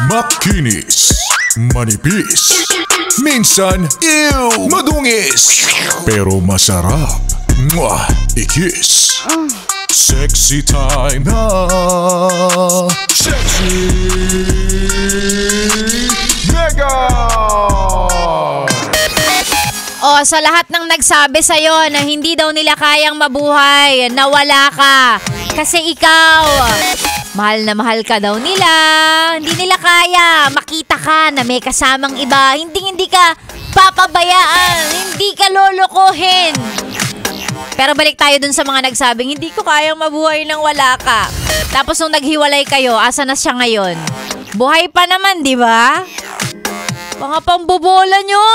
Makinis, manipis, minsan, madungis, pero masarap. Mwah! I-kiss. Sexy time na. Sexy Mega! O, sa lahat ng nagsabi sa'yo na hindi daw nila kayang mabuhay, nawala ka. Kasi ikaw, mahal na mahal ka daw nila. Hindi nila kaya makita ka na may kasamang iba. Hindi ka papabayaan. Hindi ka lolokohin. Pero balik tayo dun sa mga nagsabing, hindi ko kayang mabuhay nang wala ka. Tapos nung naghiwalay kayo, asa na siya ngayon? Buhay pa naman, di ba? Mga pambobola nyo!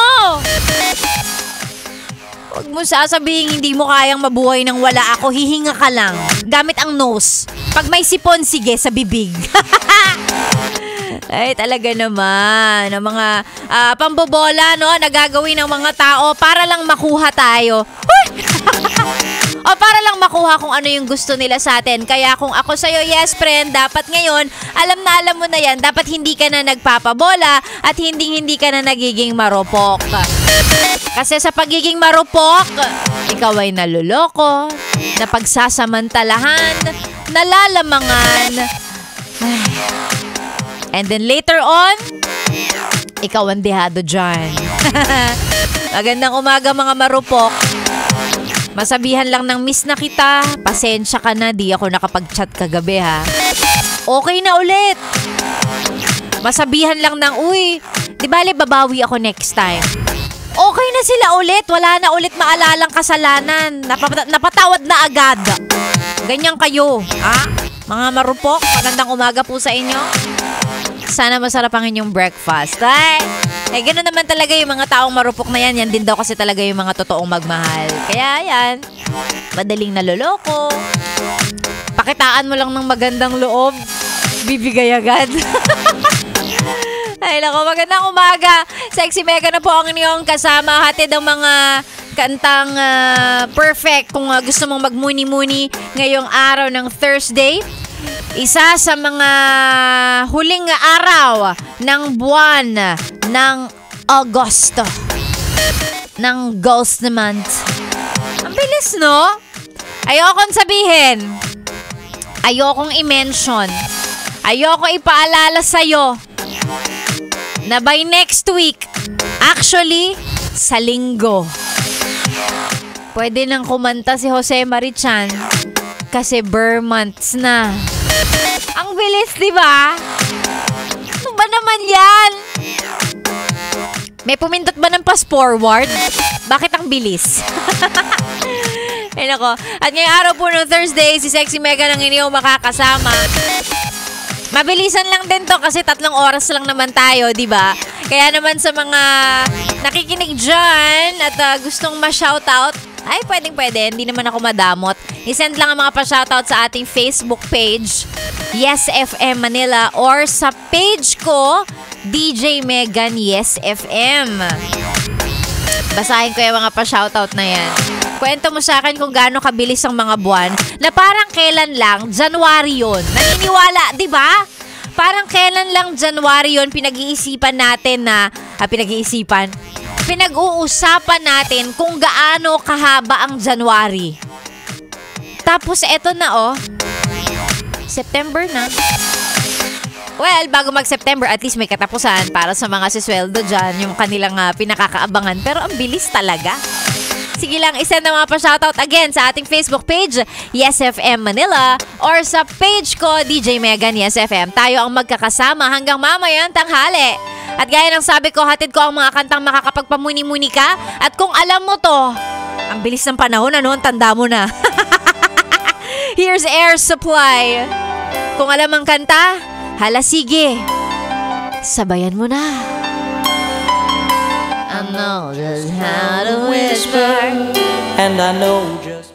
Huwag mo sasabihin hindi mo kayang mabuhay nang wala ako, hihinga ka lang. Gamit ang nose. Pag may sipon, sige, sa bibig. Ay, talaga naman. Ang mga pambobola, no, nagagawin ng mga tao para lang makuha tayo. O para lang makuha kung ano yung gusto nila sa atin. Kaya kung ako sa'yo, yes friend, dapat ngayon, alam mo na yan, dapat hindi ka na nagpapabola at hindi ka na nagiging marupok. Kasi sa pagiging marupok, ikaw ay naluloko, napagsasamantalahan, nalalamangan. And then later on, ikaw ang dehado dyan. Magandang umaga mga marupok. Masabihan lang ng miss na kita, pasensya ka na, di ako nakapag-chat kagabi ha. Okay na ulit. Masabihan lang ng, uy, di bale babawi ako next time. Okay na sila ulit, wala na ulit maalalang kasalanan. Napatawad na agad. Ganyan kayo, ha? Mga marupok, magandang umaga po sa inyo. Sana masarap ang inyong breakfast. Ay, gano'n naman talaga yung mga taong marupok na yan. Yan din daw kasi talaga yung mga totoong magmahal. Kaya yan, madaling naloloko. Pakitaan mo lang ng magandang loob, bibigay agad. Ay, nako, magandang umaga. Sexy Mega na po ang inyong kasama. Hatid ang mga kantang perfect kung gusto mong magmuni-muni ngayong araw ng Thursday. Isa sa mga huling araw ng buwan ng Agosto. Ng Ghost Month. Ang bilis, no? Ayokong sabihin. Ayokong i-mention. Ayoko ipaalala sa'yo na by next week, actually, sa linggo, pwede nang kumanta si Jose Marichan kasi Burr months na. Ang bilis, di ba? Ano ba naman yan? May pumindot ba ng fast forward? Bakit ang bilis? Ay nako. At ngayong araw po ng Thursday, si Sexy Mega ng inyong makakasama. Mabilisan lang din to kasi 3 oras lang naman tayo, di ba? Kaya naman sa mga nakikinig dyan at gustong ma-shoutout, ay pwede, hindi naman ako madamot. I-send lang ang mga pa-shoutout sa ating Facebook page, Yes FM Manila, or sa page ko, DJ Megan Yes FM. Basahin ko yung mga pa-shoutout na yan. Kwento mo sa akin kung gaano kabilis ang mga buwan na parang kailan lang, January yun. Naniniwala, di ba? Parang kailan lang January yun, pinag-iisipan natin na, pinag-uusapan natin kung gaano kahaba ang January. Tapos eto na September na. Well, bago mag-September, at least may katapusan para sa mga sisweldo dyan, yung kanilang pinakakaabangan. Pero ang bilis talaga. Sige lang, isend na mga pa-shoutout again sa ating Facebook page, Yes FM Manila, or sa page ko, DJ Megan Yes FM. Tayo ang magkakasama hanggang mamayang tanghali. At gaya ng sabi ko, hatid ko ang mga kantang makakapagpamuni-muni ka. At kung alam mo to, ang bilis ng panahon, ang tanda mo na. Here's Air Supply. Kung alam ang kanta, hala sige, sabayan mo na. I know just how to whisper, and I know just